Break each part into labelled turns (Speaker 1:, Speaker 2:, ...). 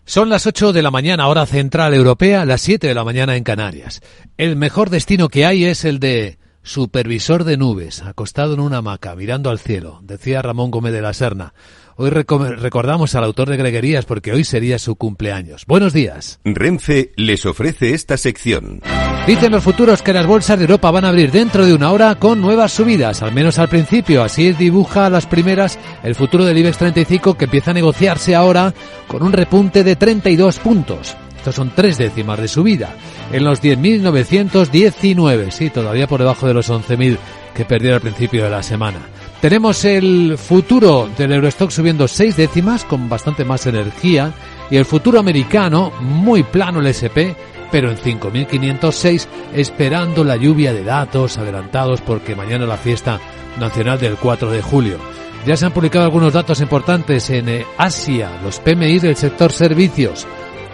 Speaker 1: Son las 8 de la mañana, hora central europea, las 7 de la mañana en Canarias. El mejor destino que hay es el de supervisor de nubes, acostado en una hamaca, mirando al cielo, decía Ramón Gómez de la Serna. Hoy recordamos al autor de Greguerías porque hoy sería su cumpleaños. Buenos días.
Speaker 2: Renfe les ofrece esta sección.
Speaker 1: Dicen los futuros que las bolsas de Europa van a abrir dentro de una hora con nuevas subidas, al menos al principio. Así dibuja a las primeras el futuro del IBEX 35, que empieza a negociarse ahora con un repunte de 32 puntos. Estos son 3 décimas de subida, en los 10.919, sí, todavía por debajo de los 11.000 que perdió al principio de la semana. Tenemos el futuro del Eurostock subiendo 6 décimas, con bastante más energía, y el futuro americano, muy plano el S&P, pero en 5.506, esperando la lluvia de datos adelantados, porque mañana la fiesta nacional del 4 de julio. Ya se han publicado algunos datos importantes en Asia, los PMI del sector servicios,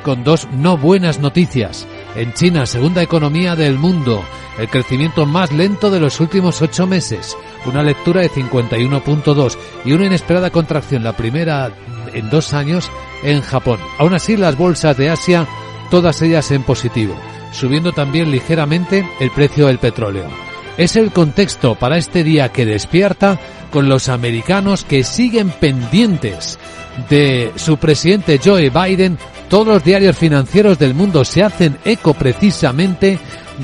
Speaker 1: con 2 no buenas noticias. En China, segunda economía del mundo, el crecimiento más lento de los últimos 8 meses, una lectura de 51.2 y una inesperada contracción, la primera en 2 años, en Japón. Aún así, las bolsas de Asia, todas ellas en positivo, subiendo también ligeramente el precio del petróleo. Es el contexto para este día que despierta, con los americanos que siguen pendientes de su presidente Joe Biden. Todos los diarios financieros del mundo se hacen eco precisamente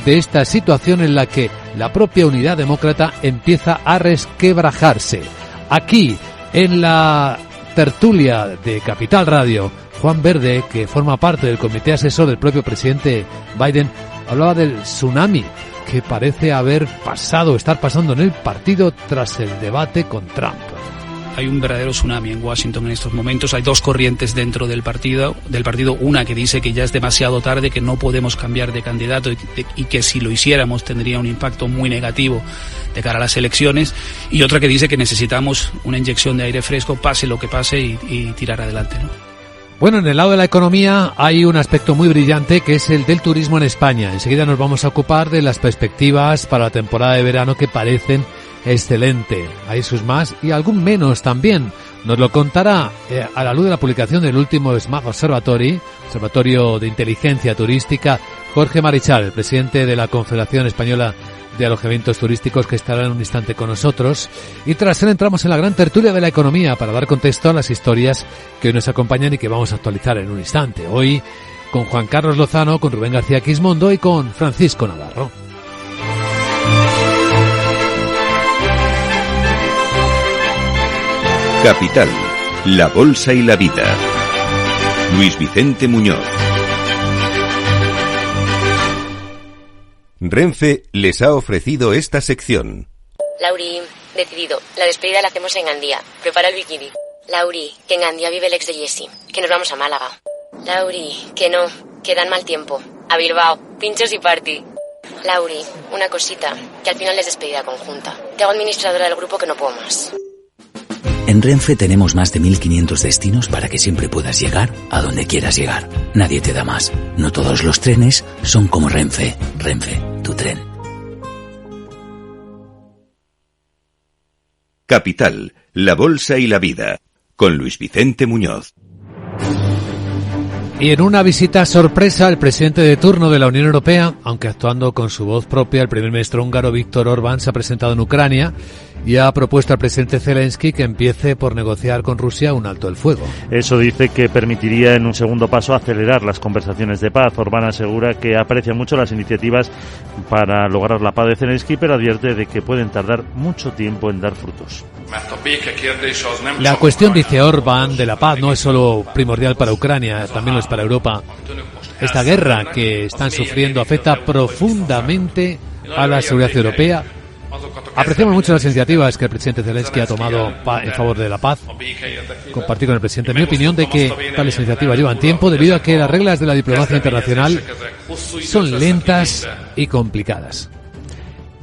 Speaker 1: de esta situación en la que la propia unidad demócrata empieza a resquebrajarse. Aquí, en la tertulia de Capital Radio, Juan Verde, que forma parte del comité asesor del propio presidente Biden, hablaba del tsunami que parece estar pasando en el partido tras el debate con Trump.
Speaker 3: Hay un verdadero tsunami en Washington en estos momentos. Hay 2 corrientes dentro del partido. Una que dice que ya es demasiado tarde, que no podemos cambiar de candidato y que si lo hiciéramos tendría un impacto muy negativo de cara a las elecciones. Y otra que dice que necesitamos una inyección de aire fresco, pase lo que pase, y tirar adelante, ¿no?
Speaker 1: Bueno, en el lado de la economía hay un aspecto muy brillante que es el del turismo en España. Enseguida nos vamos a ocupar de las perspectivas para la temporada de verano, que parecen excelente. Hay sus más y algún menos también. Nos lo contará a la luz de la publicación del último Smart Observatorio de Inteligencia Turística, Jorge Marichal, el presidente de la Confederación Española de Alojamientos Turísticos, que estará en un instante con nosotros. Y tras él entramos en la gran tertulia de la economía para dar contexto a las historias que hoy nos acompañan y que vamos a actualizar en un instante. Hoy con Juan Carlos Lozano, con Rubén García Quismondo y con Francisco Navarro.
Speaker 2: Capital, la bolsa y la vida. Luis Vicente Muñoz. Renfe les ha ofrecido esta sección.
Speaker 4: Lauri, decidido. La despedida la hacemos en Gandía. Prepara el bikini. Lauri, que en Gandía vive el ex de Jessie. Que nos vamos a Málaga. Lauri, que no, que dan mal tiempo. A Bilbao, pinchos y party. Lauri, una cosita, que al final es despedida conjunta. Te hago administradora del grupo, que no puedo más.
Speaker 5: En Renfe tenemos más de 1.500 destinos para que siempre puedas llegar a donde quieras llegar. Nadie te da más. No todos los trenes son como Renfe. Renfe, tu tren.
Speaker 2: Capital, la bolsa y la vida. Con Luis Vicente Muñoz.
Speaker 1: Y en una visita sorpresa, el presidente de turno de la Unión Europea, aunque actuando con su voz propia, el primer ministro húngaro Viktor Orbán, se ha presentado en Ucrania y ha propuesto al presidente Zelensky que empiece por negociar con Rusia un alto el fuego.
Speaker 6: Eso dice que permitiría en un segundo paso acelerar las conversaciones de paz. Orbán asegura que aprecia mucho las iniciativas para lograr la paz de Zelensky, pero advierte de que pueden tardar mucho tiempo en dar frutos.
Speaker 1: La cuestión, dice Orbán, de la paz no es solo primordial para Ucrania, también lo es para Europa. Esta guerra que están sufriendo afecta profundamente a la seguridad europea. Apreciamos mucho las iniciativas que el presidente Zelensky ha tomado en favor de la paz. Compartí con el presidente mi opinión de que tales iniciativas llevan tiempo debido a que las reglas de la diplomacia internacional son lentas y complicadas.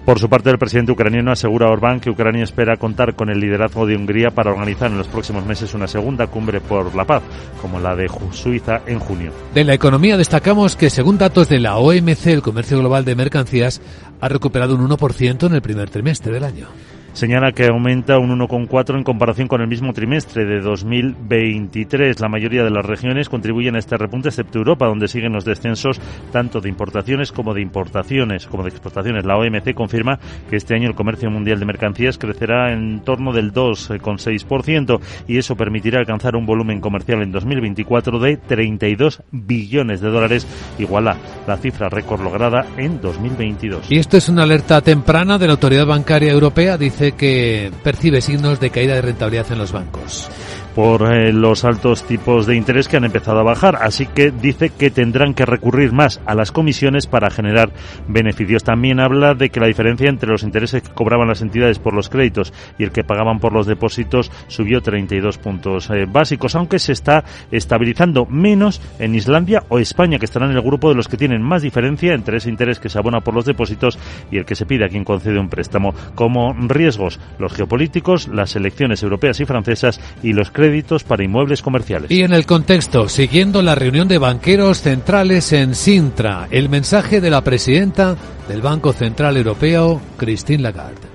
Speaker 6: Por su parte, el presidente ucraniano asegura a Orbán que Ucrania espera contar con el liderazgo de Hungría para organizar en los próximos meses una segunda cumbre por la paz, como la de Suiza en junio.
Speaker 1: De la economía destacamos que, según datos de la OMC, el comercio global de mercancías ha recuperado un 1% en el primer trimestre del año.
Speaker 6: señala que aumenta un 1,4 en comparación con el mismo trimestre de 2023. La mayoría de las regiones contribuyen a este repunte, excepto Europa, donde siguen los descensos tanto de importaciones como de exportaciones. La OMC confirma que este año el comercio mundial de mercancías crecerá en torno del 2,6% y eso permitirá alcanzar un volumen comercial en 2024 de 32 billones de dólares, igual a la cifra récord lograda en 2022.
Speaker 1: Y esto es una alerta temprana de la Autoridad Bancaria Europea. Dice que percibe signos de caída de rentabilidad en los bancos
Speaker 6: por los altos tipos de interés que han empezado a bajar, así que dice que tendrán que recurrir más a las comisiones para generar beneficios. También habla de que la diferencia entre los intereses que cobraban las entidades por los créditos y el que pagaban por los depósitos subió 32 puntos básicos, aunque se está estabilizando menos en Islandia o España, que estarán en el grupo de los que tienen más diferencia entre ese interés que se abona por los depósitos y el que se pide a quien concede un préstamo. Como riesgos, los geopolíticos, las elecciones europeas y francesas y los créditos para inmuebles comerciales.
Speaker 1: Y en el contexto, siguiendo la reunión de banqueros centrales en Sintra, el mensaje de la presidenta del Banco Central Europeo, Christine Lagarde.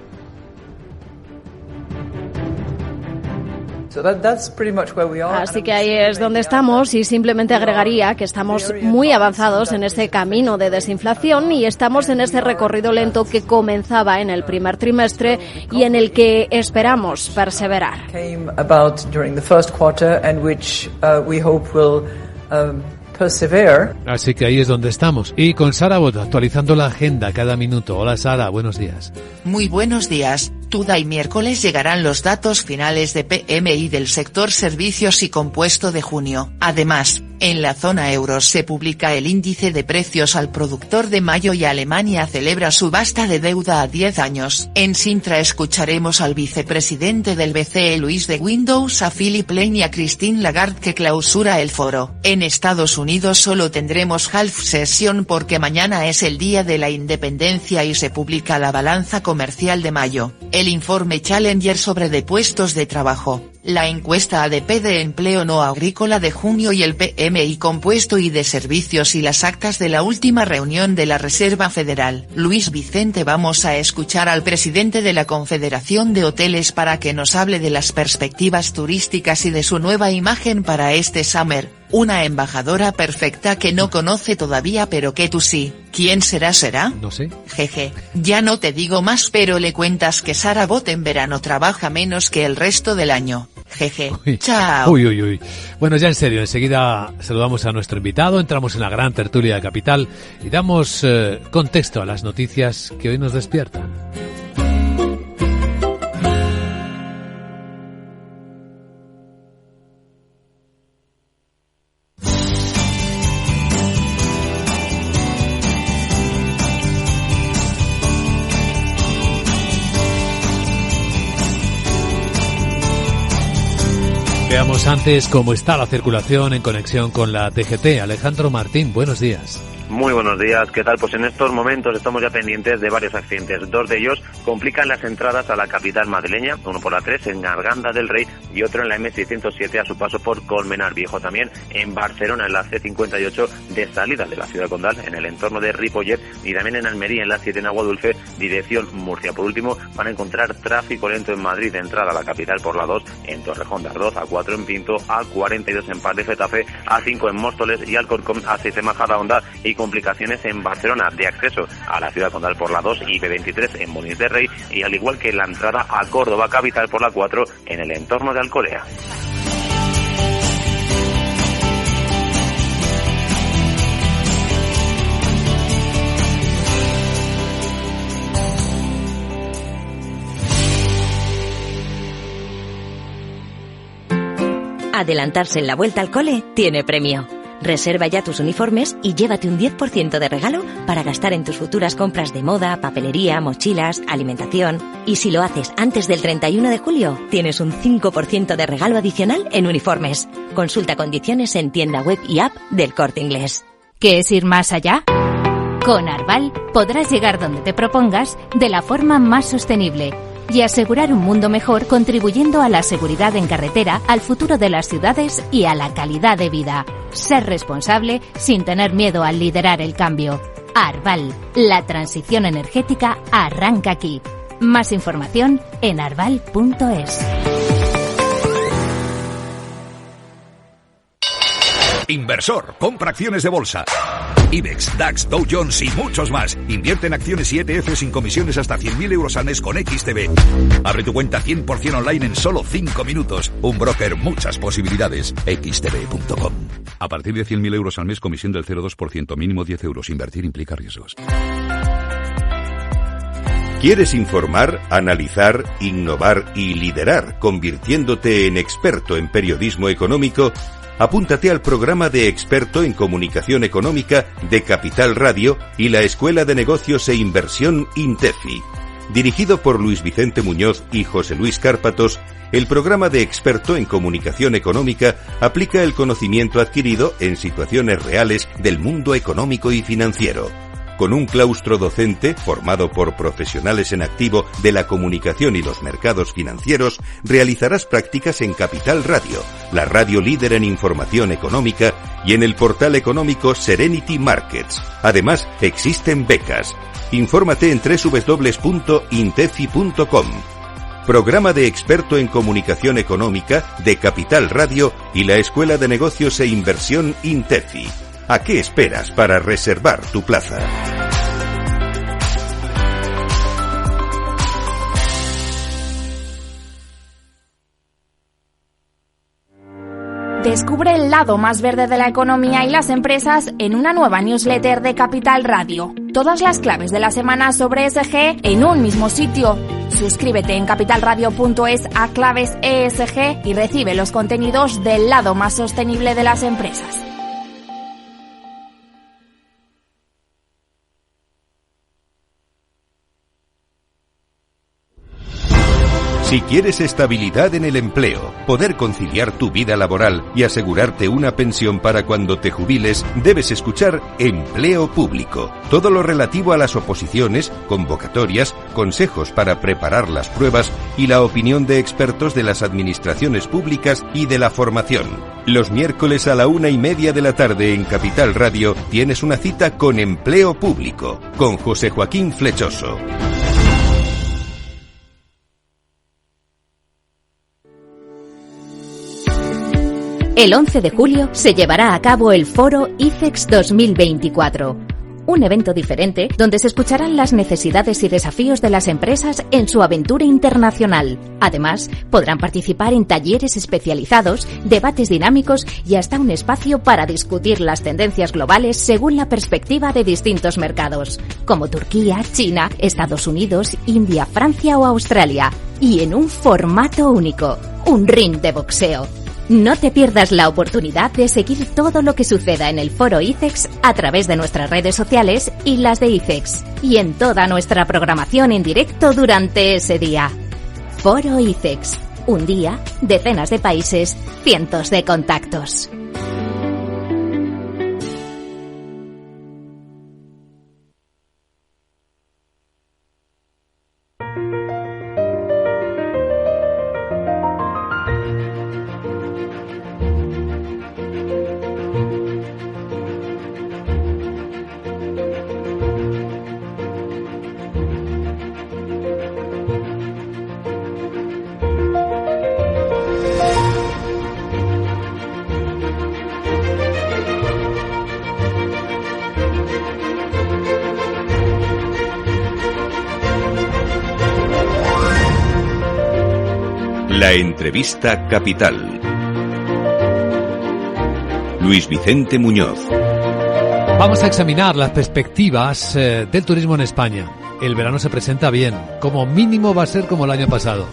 Speaker 7: Así que ahí es donde estamos y simplemente agregaría que estamos muy avanzados en este camino de desinflación y estamos en ese recorrido lento que comenzaba en el primer trimestre y en el que esperamos perseverar.
Speaker 1: Así que ahí es donde estamos. Y con Sara Bot actualizando la agenda cada minuto. Hola Sara, buenos días.
Speaker 8: Muy buenos días. Today miércoles llegarán los datos finales de PMI del sector servicios y compuesto de junio. Además, en la zona euro se publica el índice de precios al productor de mayo y Alemania celebra subasta de deuda a 10 años. En Sintra escucharemos al vicepresidente del BCE Luis de Guindos, a Philip Lane y a Christine Lagarde que clausura el foro. En Estados Unidos solo tendremos half session porque mañana es el día de la independencia y se publica la balanza comercial de mayo, el informe Challenger sobre de puestos de trabajo, la encuesta ADP de empleo no agrícola de junio y el PMI compuesto y de servicios y las actas de la última reunión de la Reserva Federal. Luis Vicente, vamos a escuchar al presidente de la Confederación de Hoteles para que nos hable de las perspectivas turísticas y de su nueva imagen para este summer. Una embajadora perfecta que no conoce todavía pero que tú sí. ¿Quién será?
Speaker 1: No sé.
Speaker 8: Jeje, ya no te digo más pero le cuentas que Sara Bot en verano trabaja menos que el resto del año. Jeje, chao.
Speaker 1: Uy. Bueno, ya en serio, enseguida saludamos a nuestro invitado, entramos en la gran tertulia de Capital y damos contexto a las noticias que hoy nos despiertan. Veamos antes cómo está la circulación en conexión con la TGT. Alejandro Martín, buenos días.
Speaker 9: Muy buenos días, ¿qué tal? Pues en estos momentos estamos ya pendientes de varios accidentes. Dos de ellos complican las entradas a la capital madrileña, uno por la 3 en Arganda del Rey y otro en la M607 a su paso por Colmenar Viejo. También en Barcelona, en la C58 de salida de la ciudad condal, en el entorno de Ripollet, y también en Almería, en la 7 en Aguadulce, dirección Murcia. Por último, van a encontrar tráfico lento en Madrid, de entrada a la capital por la 2, en Torrejón de Ardoz, A4 en Pinto, A42 en Par de Getafe, A5 en Móstoles y Alcorcón, A6 en Majadahonda, y complicaciones en Barcelona de acceso a la ciudad condal por la 2 y B23 en Molins de Rey, y al igual que la entrada a Córdoba capital por la 4 en el entorno de Alcolea.
Speaker 4: Adelantarse en la vuelta al cole tiene premio. Reserva ya tus uniformes y llévate un 10% de regalo para gastar en tus futuras compras de moda, papelería, mochilas, alimentación. Y si lo haces antes del 31 de julio, tienes un 5% de regalo adicional en uniformes. Consulta condiciones en tienda web y app del Corte Inglés.
Speaker 10: ¿Qué es ir más allá? Con Arval podrás llegar donde te propongas de la forma más sostenible y asegurar un mundo mejor, contribuyendo a la seguridad en carretera, al futuro de las ciudades y a la calidad de vida. Ser responsable sin tener miedo al liderar el cambio. Arval, la transición energética arranca aquí. Más información en arval.es.
Speaker 11: Inversor, compra acciones de bolsa. IBEX, DAX, Dow Jones y muchos más. Invierte en acciones y ETF sin comisiones hasta 100.000 euros al mes con XTB. Abre tu cuenta 100% online en solo 5 minutos. Un broker, muchas posibilidades. XTB.com. A partir de 100.000 euros al mes, comisión del 0,2%, mínimo 10 euros. Invertir implica riesgos.
Speaker 2: ¿Quieres informar, analizar, innovar y liderar, convirtiéndote en experto en periodismo económico? Apúntate al programa de experto en comunicación económica de Capital Radio y la Escuela de Negocios e Inversión INTEFI. Dirigido por Luis Vicente Muñoz y José Luis Cárpatos, el programa de experto en comunicación económica aplica el conocimiento adquirido en situaciones reales del mundo económico y financiero. Con un claustro docente formado por profesionales en activo de la comunicación y los mercados financieros, realizarás prácticas en Capital Radio, la radio líder en información económica, y en el portal económico Serenity Markets. Además, existen becas. Infórmate en www.intefi.com. Programa de experto en comunicación económica de Capital Radio y la Escuela de Negocios e Inversión INTEFI. ¿A qué esperas para reservar tu plaza?
Speaker 12: Descubre el lado más verde de la economía y las empresas en una nueva newsletter de Capital Radio. Todas las claves de la semana sobre ESG en un mismo sitio. Suscríbete en capitalradio.es a claves ESG y recibe los contenidos del lado más sostenible de las empresas.
Speaker 2: Si quieres estabilidad en el empleo, poder conciliar tu vida laboral y asegurarte una pensión para cuando te jubiles, debes escuchar Empleo Público. Todo lo relativo a las oposiciones, convocatorias, consejos para preparar las pruebas y la opinión de expertos de las administraciones públicas y de la formación. Los miércoles a la 1:30 de la tarde en Capital Radio tienes una cita con Empleo Público, con José Joaquín Flechoso.
Speaker 10: El 11 de julio se llevará a cabo el Foro ICEX 2024, un evento diferente donde se escucharán las necesidades y desafíos de las empresas en su aventura internacional. Además, podrán participar en talleres especializados, debates dinámicos y hasta un espacio para discutir las tendencias globales según la perspectiva de distintos mercados, como Turquía, China, Estados Unidos, India, Francia o Australia, y en un formato único, un ring de boxeo. No te pierdas la oportunidad de seguir todo lo que suceda en el Foro ICEX a través de nuestras redes sociales y las de ICEX, y en toda nuestra programación en directo durante ese día. Foro ICEX. Un día, decenas de países, cientos de contactos.
Speaker 2: La entrevista capital. Luis Vicente Muñoz.
Speaker 1: Vamos a examinar las perspectivas del turismo en España. El verano se presenta bien, como mínimo va a ser como el año pasado,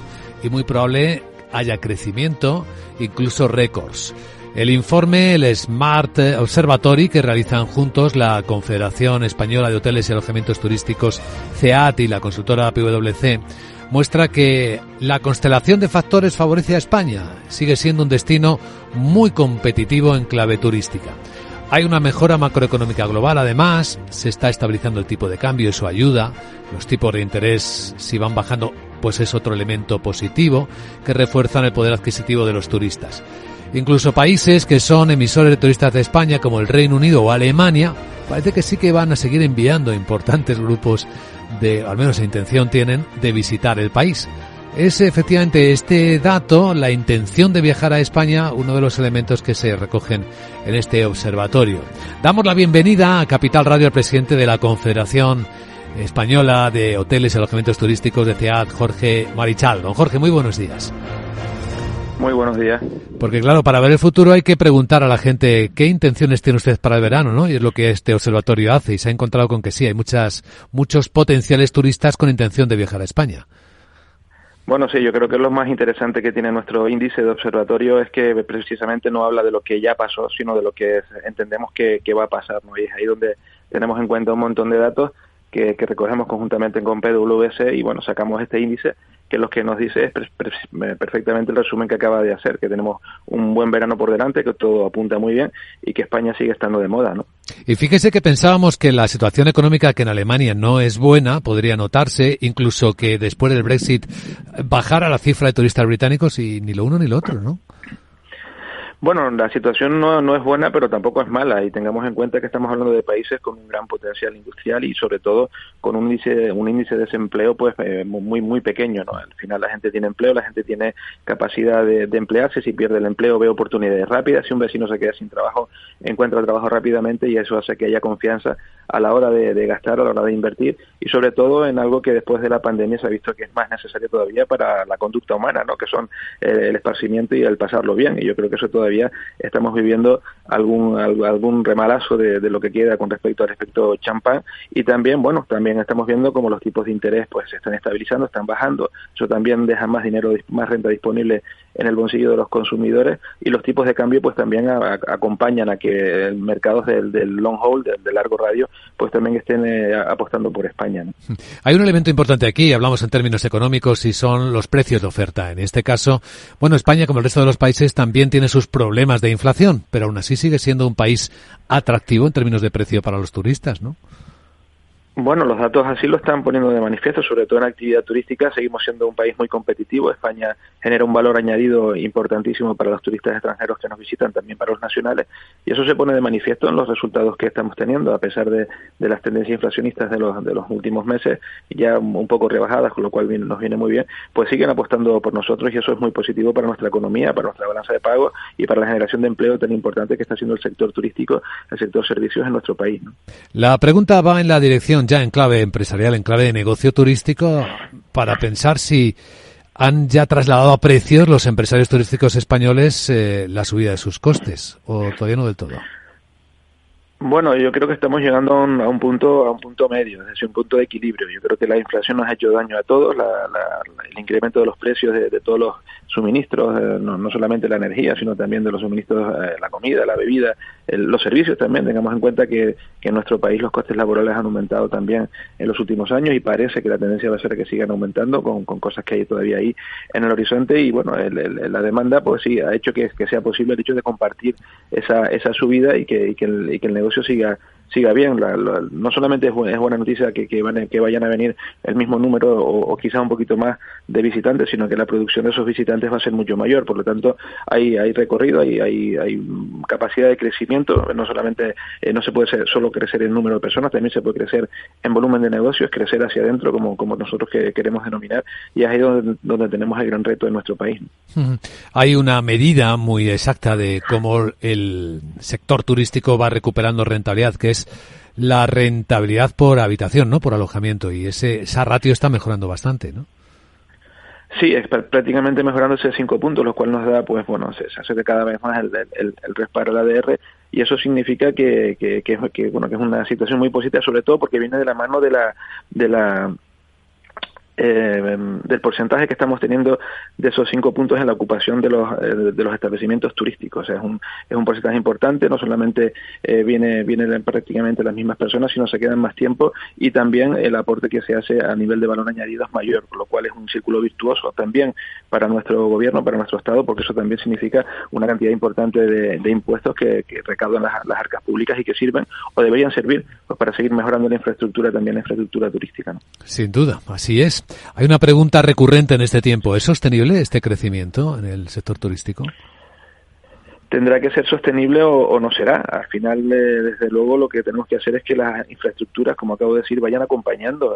Speaker 1: y muy probable haya crecimiento, incluso récords. El informe, el Smart Observatory, que realizan juntos la Confederación Española de Hoteles y Alojamientos Turísticos, CEAT, y la consultora PwC, muestra que la constelación de factores favorece a España. Sigue siendo un destino muy competitivo en clave turística. Hay una mejora macroeconómica global, además, se está estabilizando el tipo de cambio, eso ayuda. Los tipos de interés, si van bajando, pues es otro elemento positivo que refuerzan el poder adquisitivo de los turistas. Incluso países que son emisores de turistas de España, como el Reino Unido o Alemania, parece que sí que van a seguir enviando importantes grupos al menos la intención tienen, de visitar el país. Es efectivamente este dato, la intención de viajar a España, uno de los elementos que se recogen en este observatorio. Damos la bienvenida a Capital Radio al presidente de la Confederación Española de Hoteles y Alojamientos Turísticos de CEAT, Jorge Marichal. Don Jorge, muy buenos días.
Speaker 13: Muy buenos días.
Speaker 1: Porque claro, para ver el futuro hay que preguntar a la gente qué intenciones tiene usted para el verano, ¿no? Y es lo que este observatorio hace, y se ha encontrado con que sí, hay muchos potenciales turistas con intención de viajar a España.
Speaker 13: Bueno, sí, yo creo que lo más interesante que tiene nuestro índice de observatorio es que precisamente no habla de lo que ya pasó, sino de lo que entendemos que va a pasar, ¿no? Y es ahí donde tenemos en cuenta un montón de datos que recogemos conjuntamente con PwC y, bueno, sacamos este índice que lo que nos dice es perfectamente el resumen que acaba de hacer, que tenemos un buen verano por delante, que todo apunta muy bien y que España sigue estando de moda, ¿no?
Speaker 1: Y fíjese que pensábamos que la situación económica que en Alemania no es buena, podría notarse, incluso que después del Brexit bajara la cifra de turistas británicos y ni lo uno ni lo otro, ¿no?
Speaker 13: Bueno, la situación no es buena, pero tampoco es mala, y tengamos en cuenta que estamos hablando de países con un gran potencial industrial y sobre todo con un índice de desempleo pues muy pequeño, ¿no? Al final la gente tiene empleo, la gente tiene capacidad de emplearse, si pierde el empleo ve oportunidades rápidas, si un vecino se queda sin trabajo encuentra trabajo rápidamente y eso hace que haya confianza a la hora de gastar, a la hora de invertir y sobre todo en algo que después de la pandemia se ha visto que es más necesario todavía para la conducta humana, ¿no? Que son el esparcimiento y el pasarlo bien, y yo creo que eso todavía estamos viviendo algún remalazo de lo que queda con respecto al efecto champán y también estamos viendo como los tipos de interés pues se están estabilizando, están bajando, eso también deja más dinero, más renta disponible en el bolsillo de los consumidores y los tipos de cambio pues también acompañan a que mercados del long haul, del largo radio, pues también estén apostando por España, ¿no?
Speaker 1: Hay un elemento importante aquí, hablamos en términos económicos y son los precios de oferta. En este caso, bueno, España como el resto de los países también tiene sus problemas de inflación, pero aún así sigue siendo un país atractivo en términos de precio para los turistas, ¿no?
Speaker 13: Bueno, los datos así lo están poniendo de manifiesto, sobre todo en actividad turística. Seguimos siendo un país muy competitivo. España genera un valor añadido importantísimo para los turistas extranjeros que nos visitan, también para los nacionales. Y eso se pone de manifiesto en los resultados que estamos teniendo, a pesar de las tendencias inflacionistas de los últimos meses, ya un poco rebajadas, con lo cual nos viene muy bien. Pues siguen apostando por nosotros y eso es muy positivo para nuestra economía, para nuestra balanza de pago y para la generación de empleo tan importante que está haciendo el sector turístico, el sector servicios en nuestro país, ¿no?
Speaker 1: La pregunta va en la dirección ya en clave empresarial, en clave de negocio turístico, para pensar si han ya trasladado a precios los empresarios turísticos españoles la subida de sus costes, o todavía no del todo.
Speaker 13: Bueno, yo creo que estamos llegando a un punto medio, es decir, un punto de equilibrio. Yo creo que la inflación nos ha hecho daño a todos, el incremento de los precios de todos los suministros, no solamente la energía, sino también de los suministros, la comida, la bebida, los servicios también. Tengamos en cuenta que en nuestro país los costes laborales han aumentado también en los últimos años y parece que la tendencia va a ser que sigan aumentando con cosas que hay todavía ahí en el horizonte y bueno, la demanda pues sí ha hecho que sea posible el hecho de compartir esa subida y que el negocio siga bien. No solamente es buena noticia que vayan a venir el mismo número o quizá un poquito más de visitantes, sino que la producción de esos visitantes va a ser mucho mayor. Por lo tanto, hay recorrido, hay capacidad de crecimiento. No solamente no se puede solo crecer en número de personas, también se puede crecer en volumen de negocios, crecer hacia adentro como nosotros queremos denominar, y es ahí donde tenemos el gran reto en nuestro país.
Speaker 1: Hay una medida muy exacta de cómo el sector turístico va recuperando rentabilidad, que es la rentabilidad por habitación, ¿no? Por alojamiento, y esa ratio está mejorando bastante, ¿no?
Speaker 13: Sí, es prácticamente mejorándose 5 puntos, lo cual nos da, pues bueno, se hace cada vez más el respaldo al ADR, y eso significa que es una situación muy positiva, sobre todo porque viene de la mano del porcentaje que estamos teniendo de esos 5 puntos en la ocupación de los establecimientos turísticos. O sea, es un porcentaje importante, no solamente viene prácticamente las mismas personas, sino se quedan más tiempo, y también el aporte que se hace a nivel de valor añadido es mayor, por lo cual es un círculo virtuoso también para nuestro gobierno, para nuestro Estado, porque eso también significa una cantidad importante de impuestos que recaudan las arcas públicas y que sirven o deberían servir pues para seguir mejorando la infraestructura, también la infraestructura turística, ¿no?
Speaker 1: Sin duda, así es. Hay una pregunta recurrente en este tiempo. ¿Es sostenible este crecimiento en el sector turístico?
Speaker 13: tendrá que ser sostenible o no será. Al final, desde luego, lo que tenemos que hacer es que las infraestructuras, como acabo de decir, vayan acompañando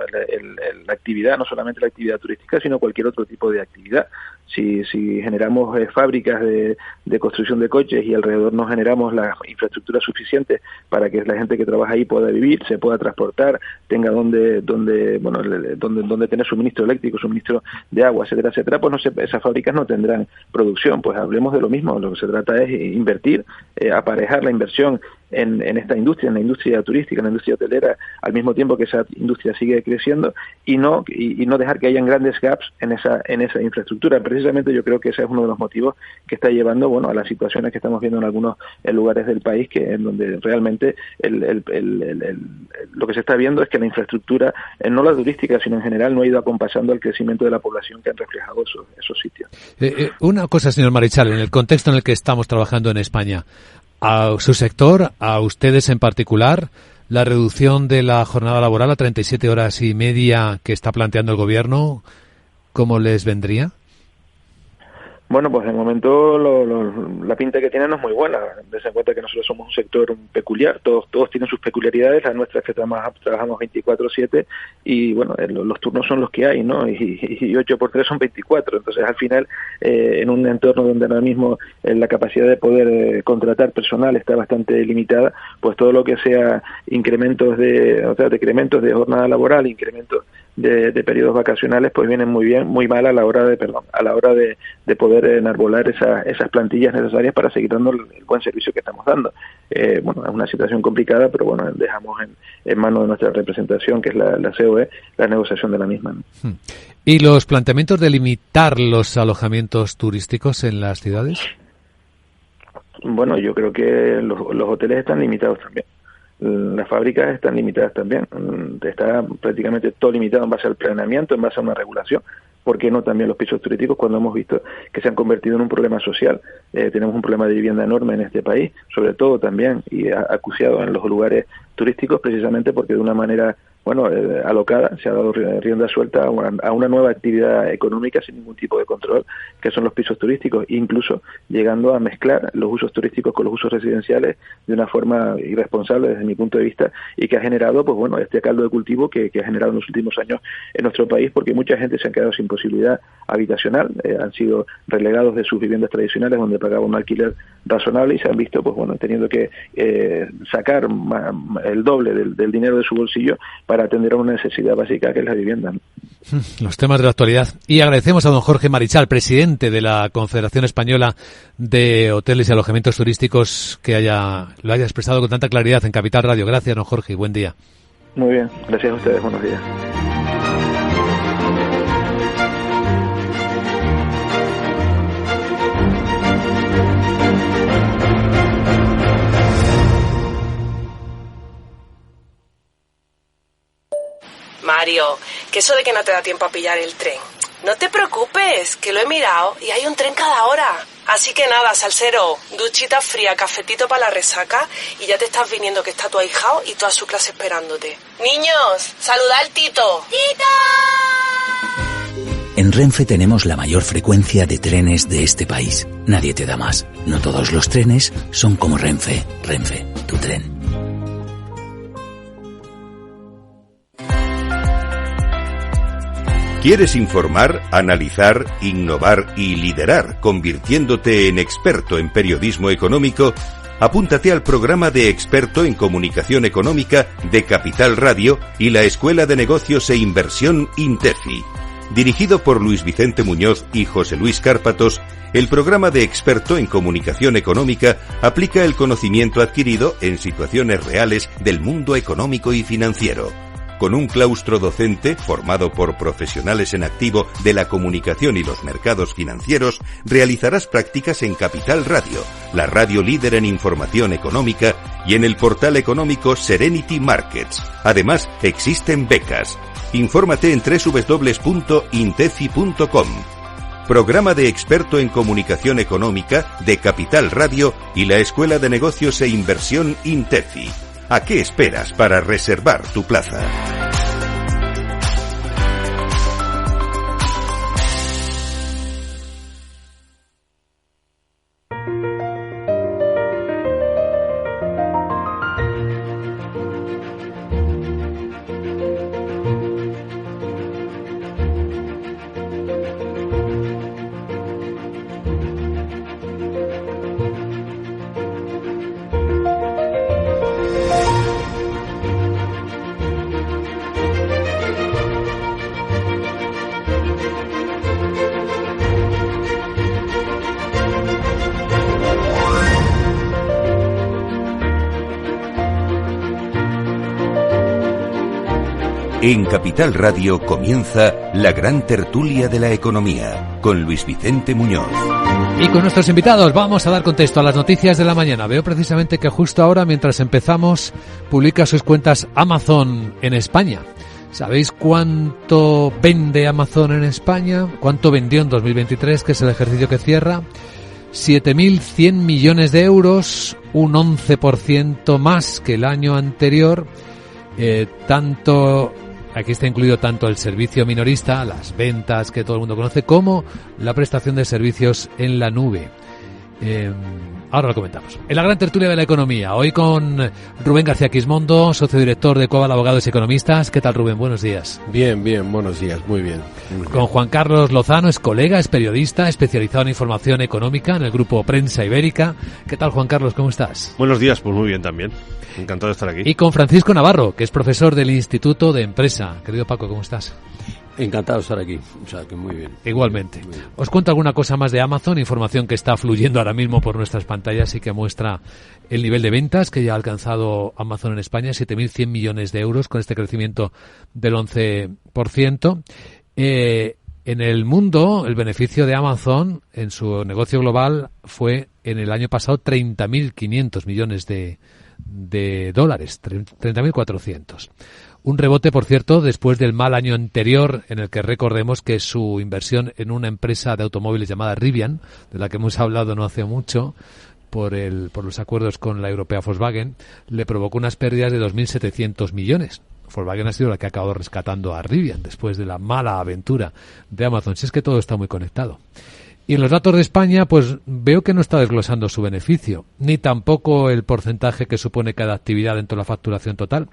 Speaker 13: la actividad, no solamente la actividad turística, sino cualquier otro tipo de actividad. Si generamos fábricas de construcción de coches y alrededor no generamos las infraestructuras suficientes para que la gente que trabaja ahí pueda vivir, se pueda transportar, tenga donde tener suministro eléctrico, suministro de agua, etcétera, etcétera, pues esas fábricas no tendrán producción. Pues hablemos de lo mismo. Lo que se trata es invertir, aparejar la inversión en esta industria, en la industria turística, en la industria hotelera, al mismo tiempo que esa industria sigue creciendo, y no dejar que hayan grandes gaps en esa infraestructura. Precisamente yo creo que ese es uno de los motivos que está llevando, bueno, a las situaciones que estamos viendo en algunos lugares del país, que en donde realmente lo que se está viendo es que la infraestructura, no la turística, sino en general, no ha ido acompasando al crecimiento de la población que han reflejado esos sitios.
Speaker 1: Una cosa, señor Marichal, en el contexto en el que estamos trabajando en España, a su sector, a ustedes en particular, la reducción de la jornada laboral a 37 horas y media que está planteando el Gobierno, ¿cómo les vendría?
Speaker 13: Bueno, pues de momento la pinta que tiene no es muy buena. Ten en cuenta que nosotros somos un sector peculiar, todos tienen sus peculiaridades, las nuestras que trabajamos 24/7 y bueno, los turnos son los que hay, ¿no? Y 8 por 3 son 24, entonces al final en un entorno donde ahora mismo la capacidad de poder contratar personal está bastante limitada, pues todo lo que sea incrementos de jornada laboral, incrementos de periodos vacacionales, pues vienen muy mal a la hora de poder enarbolar esas plantillas necesarias para seguir dando el buen servicio que estamos dando. Bueno, es una situación complicada, pero bueno, dejamos en manos de nuestra representación, que es la COE, la negociación de la misma, ¿no?
Speaker 1: ¿Y los planteamientos de limitar los alojamientos turísticos en las ciudades?
Speaker 13: Bueno, yo creo que los hoteles están limitados también. Las fábricas están limitadas también. Está prácticamente todo limitado en base al planeamiento, en base a una regulación. ¿Por qué no también los pisos turísticos, cuando hemos visto que se han convertido en un problema social? Tenemos un problema de vivienda enorme en este país, sobre todo también, y acuciado en los lugares turísticos, precisamente porque de una manera alocada se ha dado rienda suelta a una nueva actividad económica sin ningún tipo de control, que son los pisos turísticos, incluso llegando a mezclar los usos turísticos con los usos residenciales de una forma irresponsable desde mi punto de vista, y que ha generado este caldo de cultivo que ha generado en los últimos años en nuestro país, porque mucha gente se ha quedado sin posibilidad habitacional, han sido relegados de sus viviendas tradicionales donde pagaban un alquiler razonable y se han visto teniendo que sacar el doble del dinero de su bolsillo para atender a una necesidad básica que es la vivienda, ¿no?
Speaker 1: Los temas de la actualidad. Y agradecemos a don Jorge Marichal, presidente de la Confederación Española de Hoteles y Alojamientos Turísticos, que lo haya expresado con tanta claridad en Capital Radio. Gracias, don Jorge, y buen día.
Speaker 13: Muy bien, gracias a ustedes, buenos días.
Speaker 14: Mario, que eso de que no te da tiempo a pillar el tren. No te preocupes, que lo he mirado y hay un tren cada hora. Así que nada, salsero, duchita fría, cafetito para la resaca y ya te estás viniendo, que está tu ahijao y toda su clase esperándote. Niños, saluda al Tito. ¡Tito!
Speaker 5: En Renfe tenemos la mayor frecuencia de trenes de este país. Nadie te da más. No todos los trenes son como Renfe. Renfe, tu tren.
Speaker 2: ¿Quieres informar, analizar, innovar y liderar, convirtiéndote en experto en periodismo económico? Apúntate al programa de experto en comunicación económica de Capital Radio y la Escuela de Negocios e Inversión INTEFI. Dirigido por Luis Vicente Muñoz y José Luis Cárpatos, el programa de experto en comunicación económica aplica el conocimiento adquirido en situaciones reales del mundo económico y financiero. Con un claustro docente formado por profesionales en activo de la comunicación y los mercados financieros, realizarás prácticas en Capital Radio, la radio líder en información económica, y en el portal económico Serenity Markets. Además, existen becas. Infórmate en www.intefi.com. Programa de experto en comunicación económica de Capital Radio y la Escuela de Negocios e Inversión INTEFI. ¿A qué esperas para reservar tu plaza? En Capital Radio comienza la gran tertulia de la economía con Luis Vicente Muñoz.
Speaker 1: Y con nuestros invitados vamos a dar contexto a las noticias de la mañana. Veo precisamente que justo ahora, mientras empezamos, publica sus cuentas Amazon en España. ¿Sabéis cuánto vende Amazon en España? ¿Cuánto vendió en 2023, que es el ejercicio que cierra? 7.100 millones de euros, un 11% más que el año anterior. Aquí está incluido tanto el servicio minorista, las ventas que todo el mundo conoce, como la prestación de servicios en la nube. Ahora lo comentamos. En la gran tertulia de la economía, hoy con Rubén García Quismondo, socio director de Coval Abogados y Economistas. ¿Qué tal, Rubén? Buenos días.
Speaker 15: Bien, buenos días, muy bien.
Speaker 1: Con Juan Carlos Lozano, es colega, es periodista, especializado en información económica en el grupo Prensa Ibérica. ¿Qué tal, Juan Carlos? ¿Cómo estás?
Speaker 15: Buenos días, pues muy bien también. Encantado de estar aquí.
Speaker 1: Y con Francisco Navarro, que es profesor del Instituto de Empresa. Querido Paco, ¿cómo estás?
Speaker 16: Encantado de estar aquí, o sea que muy bien.
Speaker 1: Igualmente.
Speaker 16: Muy bien.
Speaker 1: Os cuento alguna cosa más de Amazon, información que está fluyendo ahora mismo por nuestras pantallas y que muestra el nivel de ventas que ya ha alcanzado Amazon en España, 7.100 millones de euros, con este crecimiento del 11%. En el mundo, el beneficio de Amazon en su negocio global fue en el año pasado 30.500 millones de dólares, 30.400. Un rebote, por cierto, después del mal año anterior, en el que recordemos que su inversión en una empresa de automóviles llamada Rivian, de la que hemos hablado no hace mucho, por los acuerdos con la europea Volkswagen, le provocó unas pérdidas de 2.700 millones. Volkswagen ha sido la que ha acabado rescatando a Rivian después de la mala aventura de Amazon. Si es que todo está muy conectado. Y en los datos de España, pues veo que no está desglosando su beneficio, ni tampoco el porcentaje que supone cada actividad dentro de la facturación total.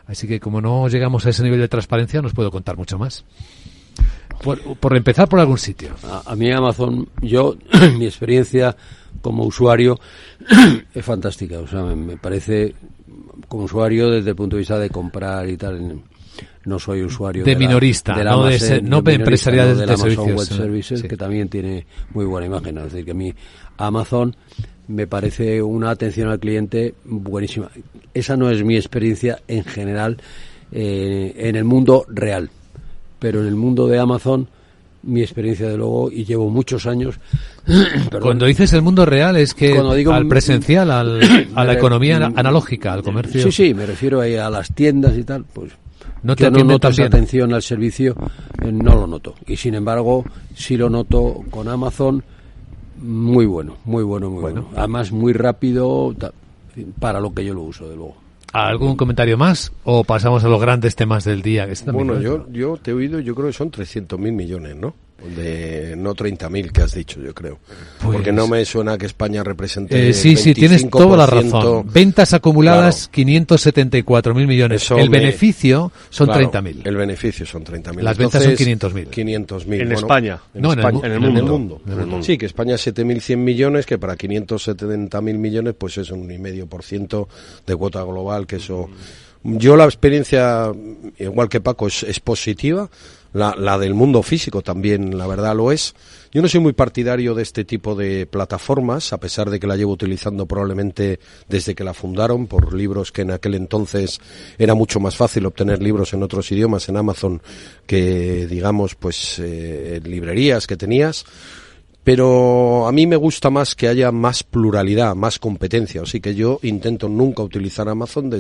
Speaker 1: Así que como no llegamos a ese nivel de transparencia, no os puedo contar mucho más. Por empezar por algún sitio.
Speaker 16: A mí Amazon, mi experiencia como usuario es fantástica. O sea, me parece, como usuario desde el punto de vista de comprar y tal... No soy usuario
Speaker 1: de minorista, no empresarial de
Speaker 16: Amazon
Speaker 1: servicios.
Speaker 16: Web Services,
Speaker 1: sí.
Speaker 16: Que también tiene muy buena imagen. Es decir, que a mí Amazon me parece una atención al cliente buenísima. Esa no es mi experiencia en general en el mundo real, pero en el mundo de Amazon mi experiencia de luego, y llevo muchos años.
Speaker 1: Cuando dices el mundo real es que al presencial, a la economía analógica, al comercio.
Speaker 16: Sí, me refiero ahí a las tiendas y tal, pues.
Speaker 1: No
Speaker 16: yo no noto esa atención al servicio, no lo noto. Y sin embargo, sí lo noto con Amazon, muy bueno. Además, muy rápido para lo que yo lo uso, de luego.
Speaker 1: ¿Algún comentario más o pasamos a los grandes temas del día?
Speaker 15: Bueno, yo te he oído, yo creo que son 300.000 millones, ¿no? No 30.000 que has dicho, yo creo. Pues, porque no me suena que España represente
Speaker 1: sí, tienes toda la razón. Ventas acumuladas, claro. 574.000 millones. El beneficio son 30.000.
Speaker 15: El beneficio son 30.000.
Speaker 1: Las ventas son 500.000.
Speaker 15: 500.000.
Speaker 1: En España. En el mundo.
Speaker 15: Sí, que España 7.100 millones, que para 570.000 millones, pues es un 1,5% de cuota global, que eso... Yo la experiencia, igual que Paco, es positiva. La del mundo físico también, la verdad lo es. Yo no soy muy partidario de este tipo de plataformas, a pesar de que la llevo utilizando probablemente desde que la fundaron, por libros que en aquel entonces era mucho más fácil obtener libros en otros idiomas en Amazon que, digamos, pues librerías que tenías. Pero a mí me gusta más que haya más pluralidad, más competencia. Así que yo intento nunca utilizar Amazon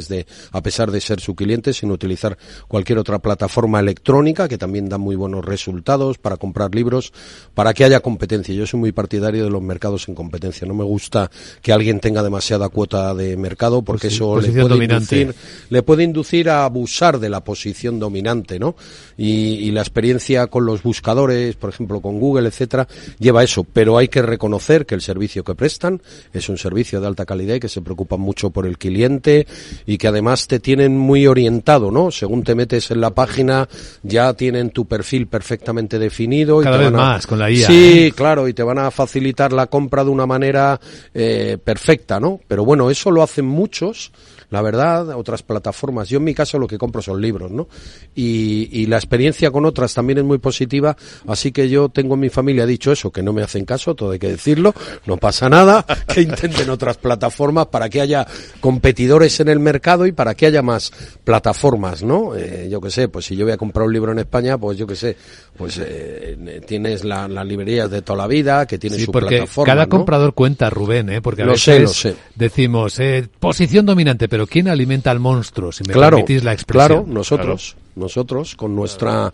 Speaker 15: a pesar de ser su cliente, sino utilizar cualquier otra plataforma electrónica que también da muy buenos resultados para comprar libros, para que haya competencia. Yo soy muy partidario de los mercados en competencia. No me gusta que alguien tenga demasiada cuota de mercado, porque eso le puede inducir a abusar de la posición dominante, ¿no? Y la experiencia con los buscadores, por ejemplo, con Google, etcétera, lleva eso. Pero hay que reconocer que el servicio que prestan es un servicio de alta calidad y que se preocupan mucho por el cliente y que además te tienen muy orientado, ¿no? Según te metes en la página ya tienen tu perfil perfectamente definido.
Speaker 1: Cada vez más con la IA.
Speaker 15: Sí, claro, y te van a facilitar la compra de una manera perfecta, ¿no? Pero bueno, eso lo hacen muchos. la verdad, otras plataformas. Yo en mi caso lo que compro son libros, ¿no? Y la experiencia con otras también es muy positiva, así que yo tengo en mi familia dicho eso, que no me hacen caso, todo hay que decirlo, no pasa nada, que intenten otras plataformas para que haya competidores en el mercado y para que haya más plataformas, ¿no? Yo qué sé, pues si yo voy a comprar un libro en España, pues yo qué sé, pues tienes las librerías de toda la vida, que tienen su plataforma,
Speaker 1: cada
Speaker 15: ¿no?
Speaker 1: comprador cuenta, Rubén, porque a
Speaker 15: lo
Speaker 1: veces
Speaker 15: sé.
Speaker 1: Decimos, posición dominante, pero ¿quién alimenta al monstruo? Si me permitís la expresión.
Speaker 15: Claro, nosotros con nuestra